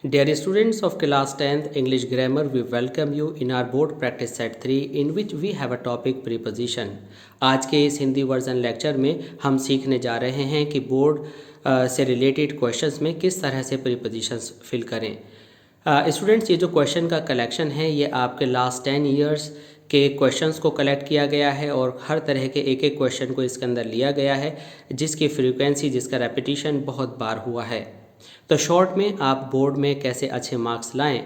Dear students of class 10th English grammar, we welcome you in our board practice set 3 in which we have a topic preposition. आज के इस Hindi version lecture में हम सीखने जा रहे हैं कि बोर्ड से रिलेटेड क्वेश्चंस में किस तरह से प्रीपोजिशंस फिल करें। स्टूडेंट्स, ये जो क्वेश्चन का कलेक्शन है ये आपके लास्ट 10 ईयर्स के क्वेश्चंस को कलेक्ट किया गया है और हर तरह के एक एक क्वेश्चन को इसके अंदर लिया गया है जिसकी फ्रीक्वेंसी, जिसका रेपिटेशन बहुत बार हुआ है। तो शॉर्ट में आप बोर्ड में कैसे अच्छे मार्क्स लाएं,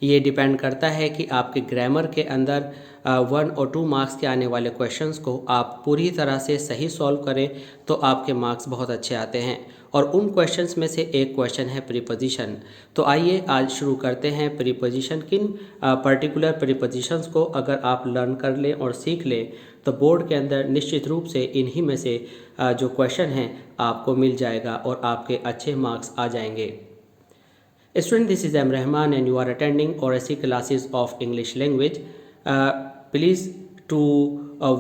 ये डिपेंड करता है कि आपके ग्रामर के अंदर 1 और 2 मार्क्स के आने वाले क्वेश्चंस को आप पूरी तरह से सही सॉल्व करें तो आपके मार्क्स बहुत अच्छे आते हैं। और उन क्वेश्चंस में से एक क्वेश्चन है प्रीपोजिशन। तो आइए आज शुरू करते हैं। प्रीपोजिशन किन पर्टिकुलर प्रीपोजिशंस को अगर आप लर्न कर लें और सीख लें तो बोर्ड के अंदर निश्चित रूप से इन्हीं में से जो क्वेश्चन हैं आपको मिल जाएगा और आपके अच्छे मार्क्स आ जाएंगे। Student, this is M Rahman and you are attending oracy classes of English language. Please to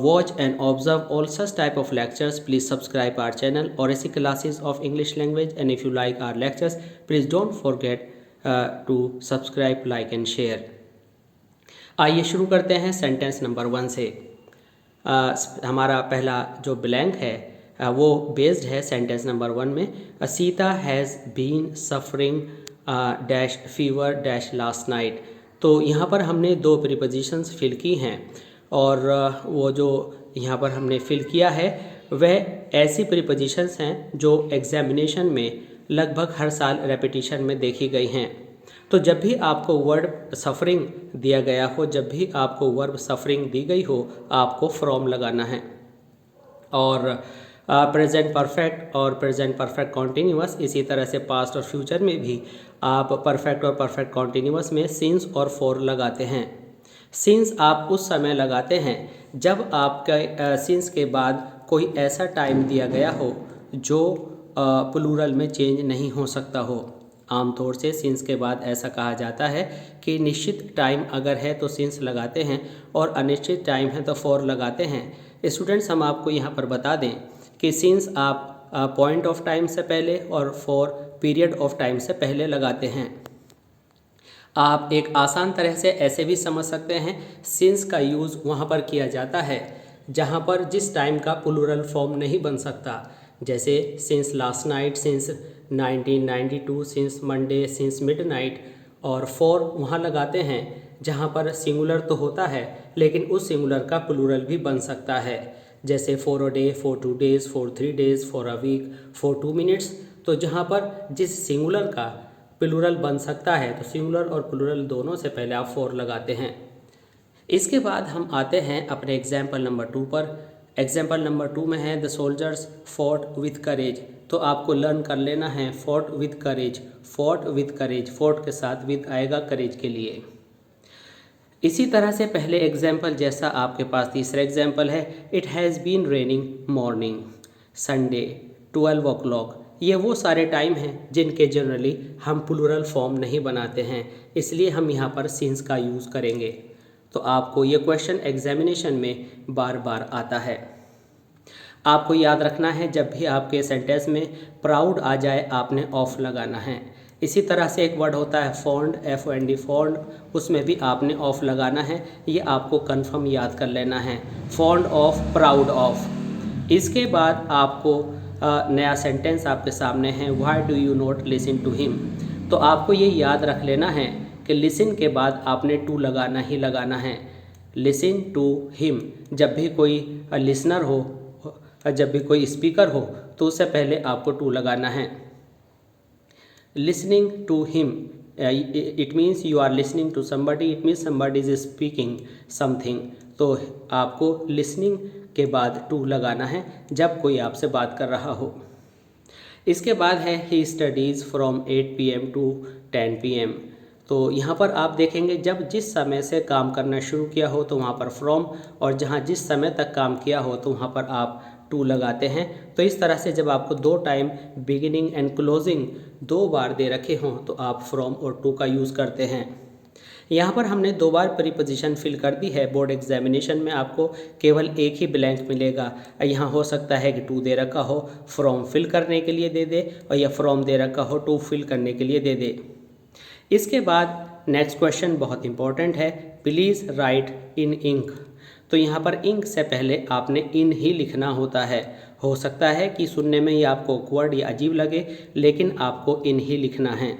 watch and observe all such type of lectures, please subscribe our channel ORAC classes of English language, and if you like our lectures please don't forget to subscribe, like and share. आइए शुरू करते हैं sentence number 1 से। हमारा पहला जो blank है वो बेस्ड है सेंटेंस नंबर 1 में। Sita has been suffering dash fever dash last night. तो यहाँ पर हमने 2 प्रीपोजिशंस फिल की हैं और वो जो यहाँ पर हमने फिल किया है वह ऐसी प्रीपोजिशंस हैं जो एग्जामिनेशन में लगभग हर साल रेपिटेशन में देखी गई हैं। तो जब भी आपको वर्ड सफरिंग दिया गया हो, जब भी आपको वर्ब सफरिंग दी गई हो, आपको फ्रॉम लगाना है। और प्रेजेंट परफेक्ट और प्रेजेंट परफेक्ट कॉन्टीन्यूअस, इसी तरह से पास्ट और फ्यूचर में भी आप परफेक्ट और परफेक्ट कॉन्टीन्यूअस में सिंस और फॉर लगाते हैं। सिंस आप उस समय लगाते हैं जब आपका सिंस के बाद कोई ऐसा टाइम दिया गया हो जो प्लूरल में चेंज नहीं हो सकता हो। आमतौर से सिंस के बाद ऐसा कहा जाता है कि निश्चित टाइम अगर है तो सिंस लगाते हैं और अनिश्चित टाइम है तो फॉर लगाते हैं। स्टूडेंट्स, हम आपको यहाँ पर बता दें कि सिंस आप पॉइंट ऑफ टाइम से पहले और फॉर पीरियड ऑफ टाइम से पहले लगाते हैं। आप एक आसान तरह से ऐसे भी समझ सकते हैं, सिंस का यूज़ वहाँ पर किया जाता है जहाँ पर जिस टाइम का प्लूरल फॉर्म नहीं बन सकता, जैसे since last night, since 1992, since Monday, since midnight. और फॉर वहाँ लगाते हैं जहाँ पर सिंगुलर तो होता है लेकिन उस सिंगुलर का प्लूरल भी बन सकता है, जैसे for a day, for 2 days, for 3 days, for a week, for 2 minutes। तो जहाँ पर जिस सिंगुलर का प्लूरल बन सकता है तो सिंगुलर और प्लूरल दोनों से पहले आप फॉर लगाते हैं। इसके बाद हम आते हैं अपने एग्जाम्पल नंबर 2 पर। एग्जाम्पल नंबर 2 में है द सोल्जर्स फॉट विथ करेज। तो आपको लर्न कर लेना है fought with courage. Fought with courage, fought के साथ विथ आएगा करेज के लिए। इसी तरह से पहले एग्जाम्पल जैसा आपके पास तीसरा एग्जाम्पल है, it has been raining morning Sunday 12 o'clock। ये वो सारे टाइम हैं जिनके जनरली हम प्लूरल फॉर्म नहीं बनाते हैं, इसलिए हम यहाँ पर सिंस का यूज़ करेंगे। तो आपको ये क्वेश्चन एग्जामिनेशन में बार बार आता है। आपको याद रखना है जब भी आपके सेंटेंस में प्राउड आ जाए आपने ऑफ लगाना है। इसी तरह से एक वर्ड होता है फॉन्ड, FOND फॉन्ड, उसमें भी आपने ऑफ लगाना है। ये आपको कंफर्म याद कर लेना है, फॉन्ड ऑफ, प्राउड ऑफ। इसके बाद आपको नया सेंटेंस आपके सामने है, why do you not listen to him. तो आपको ये याद रख लेना है कि लिसन के बाद आपने टू लगाना ही लगाना है। लिसन टू हिम, जब भी कोई लिसनर हो, जब भी कोई स्पीकर हो तो उससे पहले आपको टू लगाना है। Listening to him, it means you are listening to somebody, it means somebody is speaking something. तो आपको लिसनिंग के बाद टू लगाना है जब कोई आपसे बात कर रहा हो। इसके बाद है ही studies from 8 PM to 10 PM। तो यहाँ पर आप देखेंगे जब जिस समय से काम करना शुरू किया हो तो वहाँ पर फ्रॉम, और जहाँ जिस समय तक काम किया हो तो वहाँ पर आप टू लगाते हैं। तो इस तरह से जब आपको 2 टाइम बिगिनिंग एंड क्लोजिंग 2 बार दे रखे हों तो आप फ्रॉम और टू का यूज़ करते हैं। यहाँ पर हमने 2 बार प्रीपोजिशन फिल कर दी है। बोर्ड एग्जामिनेशन में आपको केवल एक ही ब्लैंक मिलेगा। यहाँ हो सकता है कि टू दे रखा हो, फ्रॉम फिल करने के लिए दे दे, और या फ्रॉम दे रखा हो, टू फिल करने के लिए दे दे। इसके बाद नेक्स्ट क्वेश्चन बहुत इंपॉर्टेंट है, प्लीज़ राइट इन इंक। तो यहाँ पर इंक से पहले आपने इन ही लिखना होता है। हो सकता है कि सुनने में ही आपको ऑकवर्ड या अजीब लगे, लेकिन आपको इन ही लिखना है।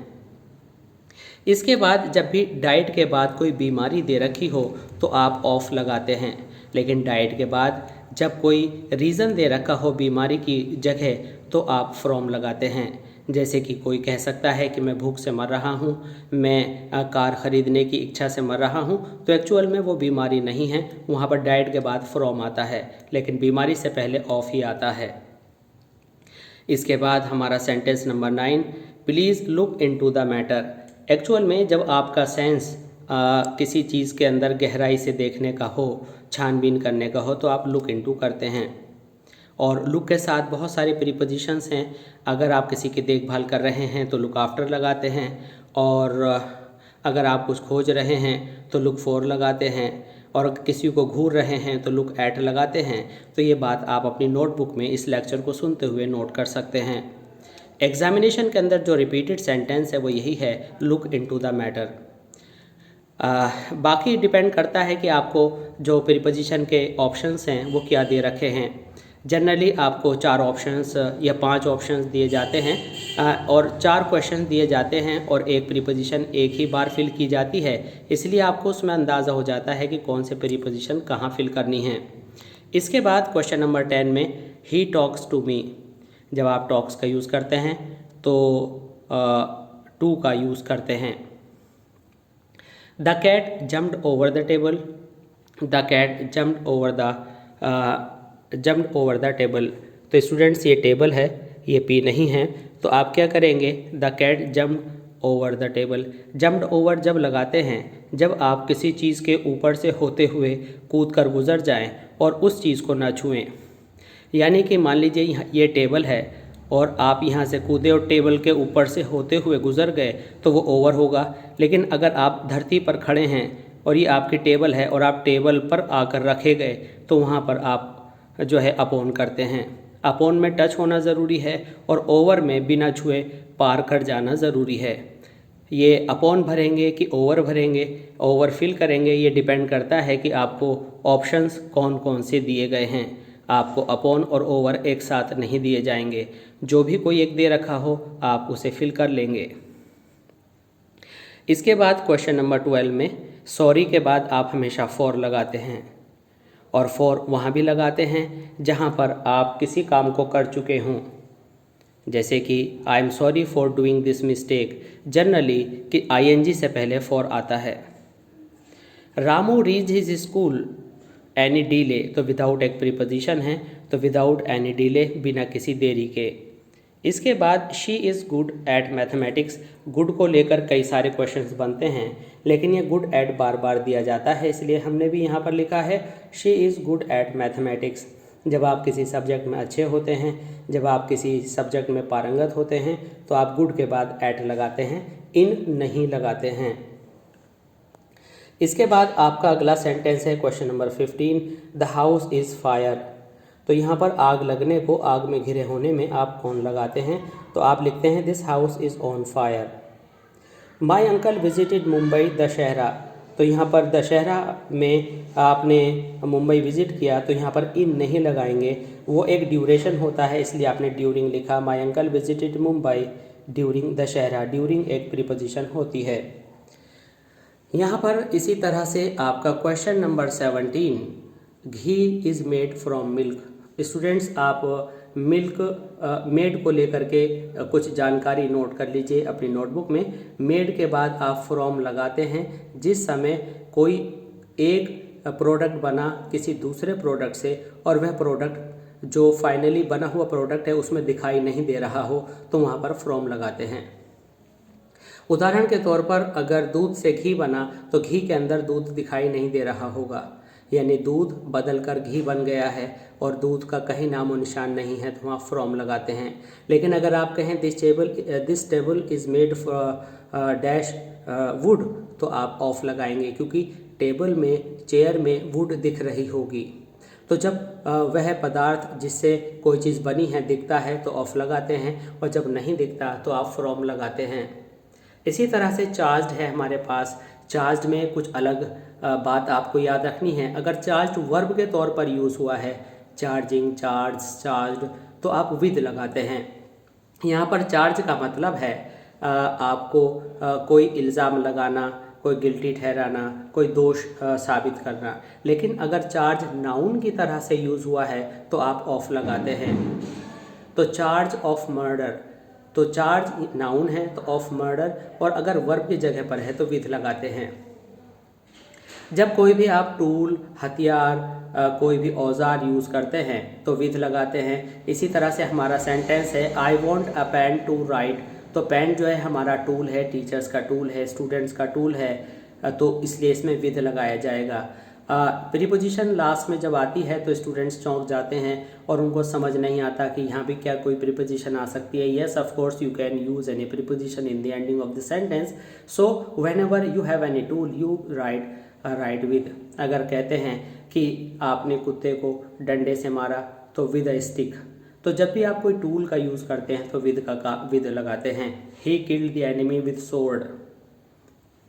इसके बाद जब भी डाइट के बाद कोई बीमारी दे रखी हो तो आप ऑफ लगाते हैं, लेकिन डाइट के बाद जब कोई रीज़न दे रखा हो बीमारी की जगह तो आप फ्रॉम लगाते हैं। जैसे कि कोई कह सकता है कि मैं भूख से मर रहा हूँ, मैं कार ख़रीदने की इच्छा से मर रहा हूँ, तो एक्चुअल में वो बीमारी नहीं है, वहाँ पर डाइट के बाद फ्रॉम आता है, लेकिन बीमारी से पहले ऑफ ही आता है। इसके बाद हमारा sentence number 9, please look into the matter. Actual में जब आपका सेंस किसी चीज़ के अंदर गहराई से देखने का हो, छानबीन करने का हो, तो आप लुक इनटू करते हैं। और लुक के साथ बहुत सारी प्रीपोजिशंस हैं। अगर आप किसी की देखभाल कर रहे हैं तो लुक आफ्टर लगाते हैं, और अगर आप कुछ खोज रहे हैं तो लुक फॉर लगाते हैं, और किसी को घूर रहे हैं तो लुक एट लगाते हैं। तो ये बात आप अपनी नोटबुक में इस लेक्चर को सुनते हुए नोट कर सकते हैं। एग्जामिनेशन के अंदर जो रिपीटेड सेंटेंस है वो यही है, लुक इनटू द मैटर। बाकी डिपेंड करता है कि आपको जो प्रीपोजिशन के ऑप्शंस हैं वो क्या दे रखे हैं। जनरली आपको 4 ऑप्शंस या 5 ऑप्शंस दिए जाते हैं और 4 क्वेश्चन दिए जाते हैं और एक प्रीपोजिशन एक ही बार फिल की जाती है, इसलिए आपको उसमें अंदाज़ा हो जाता है कि कौन से प्रीपोजिशन कहाँ फिल करनी है। इसके बाद क्वेश्चन नंबर 10 में ही टॉक्स टू मी। जब आप टॉक्स का यूज़ करते हैं तो टू का यूज़ करते हैं। The cat jumped over the table. The cat jumped over the table. तो स्टूडेंट्स ये टेबल है, ये पी नहीं है, तो आप क्या करेंगे, the cat jumped over the table. Jumped over जब लगाते हैं, जब आप किसी चीज़ के ऊपर से होते हुए कूद कर गुजर जाएं और उस चीज़ को ना छुएं। यानी कि मान लीजिए ये टेबल है और आप यहाँ से कूदे और टेबल के ऊपर से होते हुए गुजर गए तो वो ओवर होगा। लेकिन अगर आप धरती पर खड़े हैं और ये आपकी टेबल है और आप टेबल पर आकर रखे गए तो वहाँ पर आप जो है अपोन करते हैं। अपोन में टच होना ज़रूरी है और ओवर में बिना छुए पार कर जाना ज़रूरी है। ये अपोन भरेंगे कि ओवर भरेंगे, ओवर फिल करेंगे, ये डिपेंड करता है कि आपको ऑप्शंस कौन कौन से दिए गए हैं। आपको अपॉन और ओवर एक साथ नहीं दिए जाएंगे, जो भी कोई एक दे रखा हो आप उसे फिल कर लेंगे। इसके बाद क्वेश्चन नंबर 12 में सॉरी के बाद आप हमेशा फॉर लगाते हैं, और फॉर वहाँ भी लगाते हैं जहाँ पर आप किसी काम को कर चुके हों। जैसे कि I am sorry for doing this mistake, generally कि आईएनजी से पहले फॉर आता है। Ramu reach his school any delay, तो विदाउट एक प्रीपोजिशन है, तो विदाउट एनी डीले, बिना किसी देरी के। इसके बाद she is good at mathematics. Good को लेकर कई सारे क्वेश्चंस बनते हैं, लेकिन ये गुड एट बार बार दिया जाता है, इसलिए हमने भी यहाँ पर लिखा है she is good at mathematics. जब आप किसी सब्जेक्ट में अच्छे होते हैं, जब आप किसी सब्जेक्ट में पारंगत होते हैं, तो आप गुड के बाद एट लगाते हैं, इन नहीं लगाते हैं। इसके बाद आपका अगला सेंटेंस है question number 15, the house is fire. तो यहाँ पर आग लगने को, आग में घिरे होने में आप कौन लगाते हैं, तो आप लिखते हैं this house is on fire. My uncle visited Mumbai Dussehra. तो यहाँ पर दशहरा में आपने मुंबई विजिट किया, तो यहाँ पर इन नहीं लगाएंगे, वो एक ड्यूरेशन होता है, इसलिए आपने ड्यूरिंग लिखा। My uncle visited Mumbai during Dussehra. During एक प्रीपोजिशन होती है। यहाँ पर इसी तरह से आपका question number 17, ghee is made from milk. Students आप मिल्क मेड को लेकर के कुछ जानकारी नोट कर लीजिए अपनी नोटबुक में। मेड के बाद आप फ्रॉम लगाते हैं जिस समय कोई एक प्रोडक्ट बना किसी दूसरे प्रोडक्ट से और वह प्रोडक्ट जो फाइनली बना हुआ प्रोडक्ट है उसमें दिखाई नहीं दे रहा हो, तो वहाँ पर फ्रॉम लगाते हैं। उदाहरण के तौर पर अगर दूध से घी बना तो घी के अंदर दूध दिखाई नहीं दे रहा होगा, यानी दूध बदलकर घी बन गया है और दूध का कहीं नामो निशान नहीं है, तो वहाँ फ्रॉम लगाते हैं। लेकिन अगर आप कहें this table is made dash would, तो आप ऑफ लगाएंगे, क्योंकि टेबल में, चेयर में वुड दिख रही होगी। तो जब वह पदार्थ जिससे कोई चीज़ बनी है दिखता है तो ऑफ लगाते हैं, और जब नहीं दिखता तो आप फ्रॉम लगाते हैं। इसी तरह से चार्ज्ड है हमारे पास। चार्ज्ड में कुछ अलग बात आपको याद रखनी है। अगर चार्ज्ड वर्ब के तौर पर यूज़ हुआ है, चार्जिंग, चार्ज, चार्ज्ड, तो आप विद लगाते हैं। यहाँ पर चार्ज का मतलब है आपको कोई इल्ज़ाम लगाना, कोई गिल्टी ठहराना, कोई दोष साबित करना। लेकिन अगर चार्ज नाउन की तरह से यूज़ हुआ है तो आप ऑफ लगाते हैं। तो चार्ज ऑफ मर्डर, तो चार्ज नाउन है तो ऑफ मर्डर, और अगर वर्ब की जगह पर है तो विद लगाते हैं। जब कोई भी आप टूल, हथियार, कोई भी औजार यूज़ करते हैं तो विद लगाते हैं। इसी तरह से हमारा सेंटेंस है I want a pen to write, तो पेन जो है हमारा टूल है, टीचर्स का टूल है, स्टूडेंट्स का टूल है, तो इसलिए इसमें विद लगाया जाएगा। प्रीपोजिशन लास्ट में जब आती है तो स्टूडेंट्स चौंक जाते हैं और उनको समझ नहीं आता कि यहाँ भी क्या कोई प्रीपोजिशन आ सकती है। Yes, of course you can use any preposition in the ending of the sentence. So whenever you have any tool you right with. अगर कहते हैं कि आपने कुत्ते को डंडे से मारा तो विद अ स्टिक। तो जब भी आप कोई टूल का यूज़ करते हैं तो विद लगाते हैं। He killed the enemy with sword.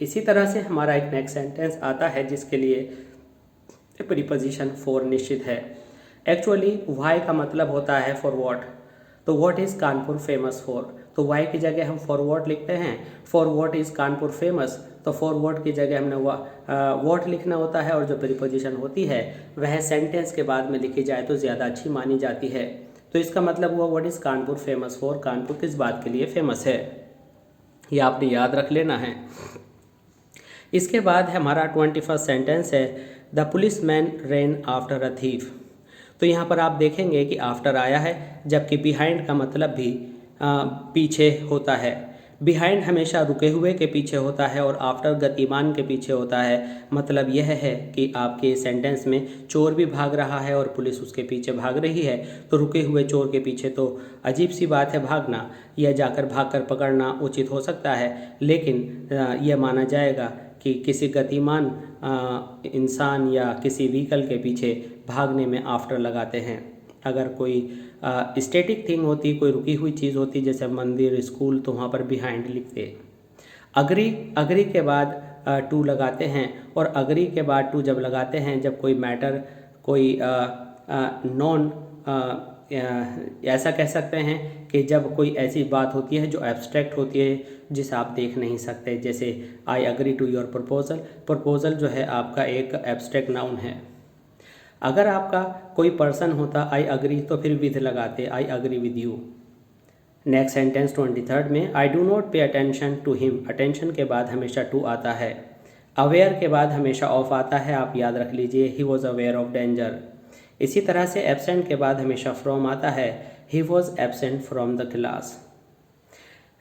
इसी तरह से हमारा एक नेक्स्ट सेंटेंस आता है जिसके लिए प्रीपोजिशन फॉर निश्चित है। एक्चुअली वाई का मतलब होता है फॉर वॉट। तो what is Kanpur famous for, तो वाई की जगह हम फॉर वॉट लिखते हैं। For what is Kanpur famous, तो फॉर वॉट की जगह हमने वॉट लिखना होता है, और जो प्रीपोजिशन होती है वह सेंटेंस के बाद में लिखी जाए तो ज़्यादा अच्छी मानी जाती है। तो इसका मतलब हुआ what is Kanpur famous for, Kanpur किस बात के लिए फेमस है, ये आपने याद रख लेना है। इसके बाद हमारा 21st सेंटेंस है the police man rain after a thief. तो यहाँ पर आप देखेंगे कि आफ्टर आया है, जबकि बिहाइंड का मतलब भी पीछे होता है। बिहाइंड हमेशा रुके हुए के पीछे होता है और आफ्टर गतिमान के पीछे होता है। मतलब यह है कि आपके सेंटेंस में चोर भी भाग रहा है और पुलिस उसके पीछे भाग रही है, तो रुके हुए चोर के पीछे तो अजीब सी बात है भागना, या जाकर भागकर पकड़ना उचित हो सकता है, लेकिन यह माना जाएगा कि किसी गतिमान इंसान या किसी व्हीकल के पीछे भागने में आफ्टर लगाते हैं। अगर कोई स्टैटिक थिंग होती, कोई रुकी हुई चीज़ होती जैसे मंदिर, स्कूल, तो वहाँ पर बिहाइंड लिखते। अग्री के बाद टू लगाते हैं, और अग्री के बाद टू जब लगाते हैं जब कोई मैटर, कोई नॉन ऐसा कह सकते हैं कि जब कोई ऐसी बात होती है जो एब्स्ट्रैक्ट होती है, जिसे आप देख नहीं सकते। जैसे I agree to your proposal, proposal जो है आपका एक एब्स्ट्रैक्ट नाउन है। अगर आपका कोई पर्सन होता आई अग्री तो फिर विद लगाते, I agree with you. Next sentence 23rd में I do not pay attention to him, attention के बाद हमेशा टू आता है। अवेयर के बाद हमेशा ऑफ आता है, आप याद रख लीजिए, he was aware of danger. इसी तरह से एब्सेंट के बाद हमेशा फ्रॉम आता है, he was absent from the class.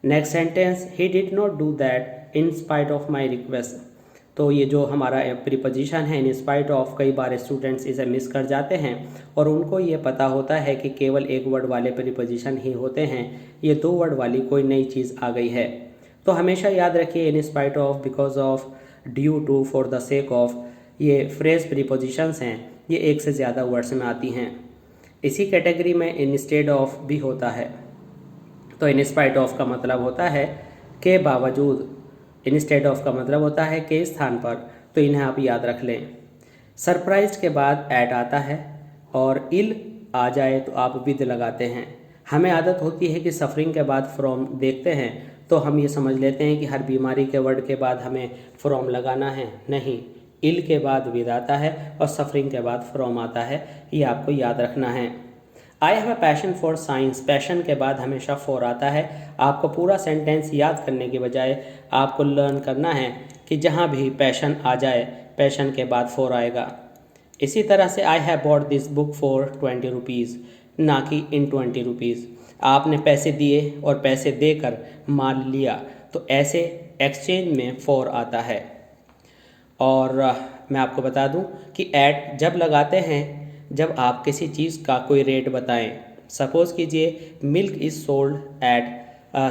Next sentence he did not do that in spite of my request. तो ये जो हमारा प्रीपोजिशन है इन स्पाइट ऑफ, कई बार स्टूडेंट्स इसे मिस कर जाते हैं और उनको ये पता होता है कि केवल एक वर्ड वाले प्रीपोजिशन ही होते हैं, ये दो वर्ड वाली कोई नई चीज़ आ गई है। तो हमेशा याद रखिए in spite of, because of, due to, for the sake of, ये फ्रेज प्रीपोजिशंस हैं, ये एक से ज़्यादा वर्ड्स में आती हैं। इसी कैटेगरी में इंस्टेड ऑफ भी होता है। तो इन स्पाइट ऑफ का मतलब होता है के बावजूद, इंस्टेड ऑफ का मतलब होता है के स्थान पर, तो इन्हें आप याद रख लें। सरप्राइज्ड के बाद एट आता है, और इल आ जाए तो आप विद लगाते हैं। हमें आदत होती है कि सफरिंग के बाद फ्रॉम देखते हैं तो हम ये समझ लेते हैं कि हर बीमारी के वर्ड के बाद हमें फ्रॉम लगाना है, नहीं, इल के बाद विद आता है और सफरिंग के बाद फ्रॉम आता है, ये आपको याद रखना है। I have a passion for science, passion के बाद हमेशा फॉर आता है। आपको पूरा सेंटेंस याद करने के बजाय आपको लर्न करना है कि जहाँ भी पैशन आ जाए, पैशन के बाद फॉर आएगा। इसी तरह से I have bought this book for 20 rupees, ना कि इन 20 रुपीज़। आपने पैसे दिए और पैसे देकर माल लिया, तो ऐसे एक्सचेंज में फॉर आता है। और मैं आपको बता दूं कि एट जब लगाते हैं जब आप किसी चीज़ का कोई रेट बताएं। सपोज़ कीजिए milk is sold at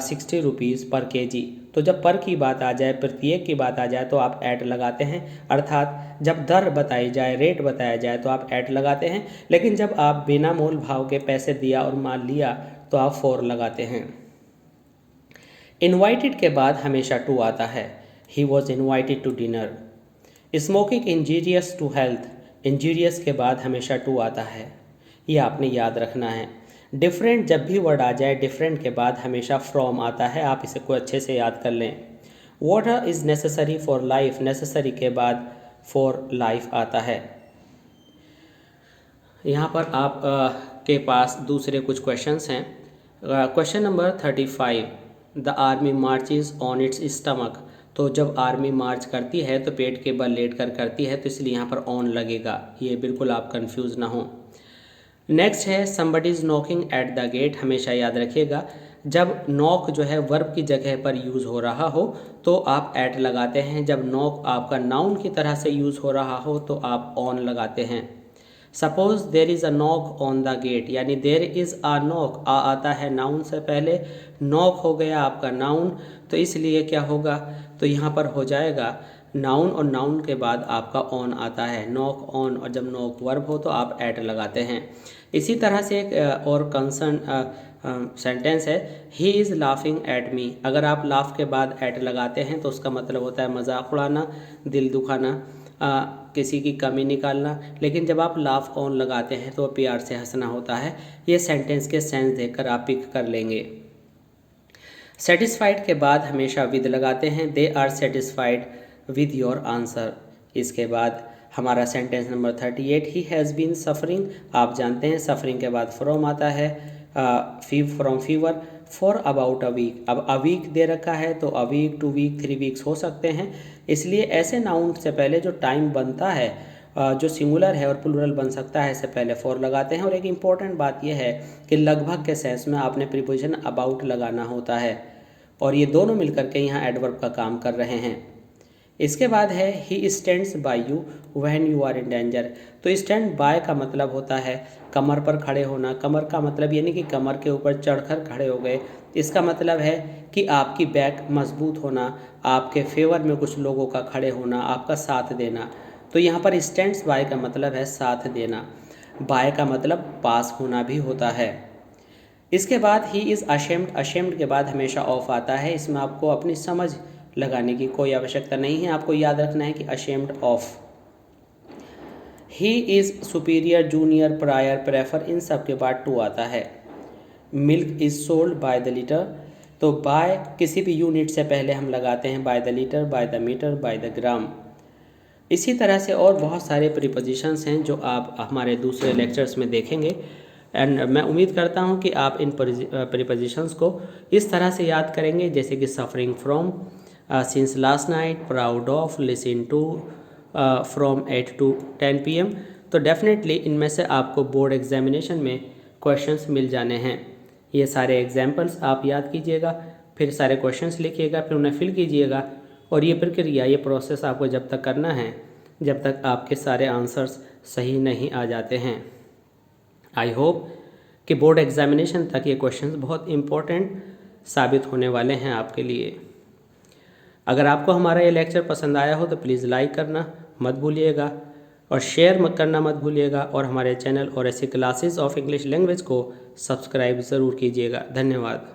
60 rupees पर केजी, तो जब पर की बात आ जाए, प्रत्येक की बात आ जाए तो आप एट लगाते हैं। अर्थात जब दर बताई जाए, रेट बताया जाए तो आप एट लगाते हैं, लेकिन जब आप बिना मोल भाव के पैसे दिया और माल लिया तो आप फॉर लगाते हैं। इनवाइटेड के बाद हमेशा टू आता है। He was invited to dinner. Smoking injurious to health, injurious के बाद हमेशा टू आता है, ये आपने याद रखना है। डिफरेंट, जब भी वर्ड आ जाए डिफरेंट के बाद हमेशा फ्रॉम आता है, आप इसे को अच्छे से याद कर लें। Water is necessary for life, necessary के बाद फॉर लाइफ आता है। यहाँ पर आप के पास दूसरे कुछ क्वेश्चंस हैं। Question number 35, the army marches on it's stomach. तो जब आर्मी मार्च करती है तो पेट के बल लेट कर करती है, तो इसलिए यहाँ पर ऑन लगेगा, ये बिल्कुल आप कंफ्यूज ना हो। नेक्स्ट है somebody is knocking at the gate, हमेशा याद रखिएगा जब नॉक जो है वर्ब की जगह पर यूज़ हो रहा हो तो आप एट लगाते हैं, जब नॉक आपका नाउन की तरह से यूज़ हो रहा हो तो आप ऑन लगाते हैं। Suppose there is a knock on the gate, यानी देर इज़ अ नॉक, आ आता है नाउन से पहले, नॉक हो गया आपका नाउन, तो इसलिए क्या होगा, तो यहाँ पर हो जाएगा नाउन और नाउन के बाद आपका ऑन आता है, नॉक ऑन, और जब नॉक वर्ब हो तो आप एट लगाते हैं। इसी तरह से एक और कंसर्न सेंटेंस है, he is laughing at me. अगर आप लाफ के बाद एट लगाते हैं तो उसका मतलब होता है मजाक उड़ाना, दिल दुखाना, किसी की कमी निकालना, लेकिन जब आप लाफ ऑन लगाते हैं तो प्यार से हंसना होता है। ये सेंटेंस के सेंस देखकर आप पिक कर लेंगे। सेटिस्फाइड के बाद हमेशा विद लगाते हैं, they are satisfied with your answer. इसके बाद हमारा sentence number 38, he has been suffering, आप जानते हैं सफरिंग के बाद फ्रॉम आता है, from fever, for about a week. अब अ वीक दे रखा है तो अ वीक, 2 वीक, 3 वीक्स हो सकते हैं, इसलिए ऐसे नाउन से पहले जो टाइम बनता है जो सिंगुलर है और प्लूरल बन सकता है, इससे पहले फॉर लगाते हैं। और एक इम्पॉर्टेंट बात यह है कि लगभग के सेंस में आपने प्रीपोजिशन अबाउट लगाना होता है, और ये दोनों मिलकर के यहाँ एडवर्ब का काम कर रहे हैं। इसके बाद है he stands by you when you are in danger. तो स्टैंड बाय का मतलब होता है कमर पर खड़े होना, कमर का मतलब यानी कि कमर के ऊपर चढ़कर खड़े हो गए। इसका मतलब है कि आपकी बैक मजबूत होना, आपके फेवर में कुछ लोगों का खड़े होना, आपका साथ देना। तो यहाँ पर स्टैंड्स बाय का मतलब है साथ देना, बाय का मतलब पास होना भी होता है। इसके बाद ही इज़ अशेम्ड, अशेम्ड के बाद हमेशा ऑफ आता है, इसमें आपको अपनी समझ लगाने की कोई आवश्यकता नहीं है, आपको याद रखना है कि ashamed of. He is superior, junior, prior, prefer, इन सब के बाद टू आता है। Milk is sold by the litre, तो बाय किसी भी यूनिट से पहले हम लगाते हैं by the litre, by the metre, by the gram. इसी तरह से और बहुत सारे प्रीपोजिशंस हैं जो आप हमारे दूसरे लेक्चर्स में देखेंगे, एंड मैं उम्मीद करता हूं कि आप इन प्रीपोजिशंस को इस तरह से याद करेंगे, जैसे कि suffering from, since last night, proud of, listen to, from 8 to 10 PM। तो डेफिनेटली इनमें से आपको बोर्ड एग्जामिनेशन में क्वेश्चंस मिल जाने हैं। ये सारे एग्जाम्पल्स आप याद कीजिएगा, फिर सारे क्वेश्चंस लिखिएगा, फिर उन्हें फिल कीजिएगा, और ये प्रक्रिया, ये प्रोसेस आपको जब तक करना है जब तक आपके सारे आंसर्स सही नहीं आ जाते हैं। आई होप कि बोर्ड एग्जामिनेशन तक ये क्वेश्चंस बहुत इम्पोर्टेंट साबित होने वाले हैं आपके लिए। अगर आपको हमारा ये लेक्चर पसंद आया हो तो प्लीज़ लाइक करना मत भूलिएगा, और शेयर करना मत भूलिएगा, और हमारे चैनल और ऐसी क्लासेस ऑफ इंग्लिश लैंग्वेज को सब्सक्राइब ज़रूर कीजिएगा। धन्यवाद।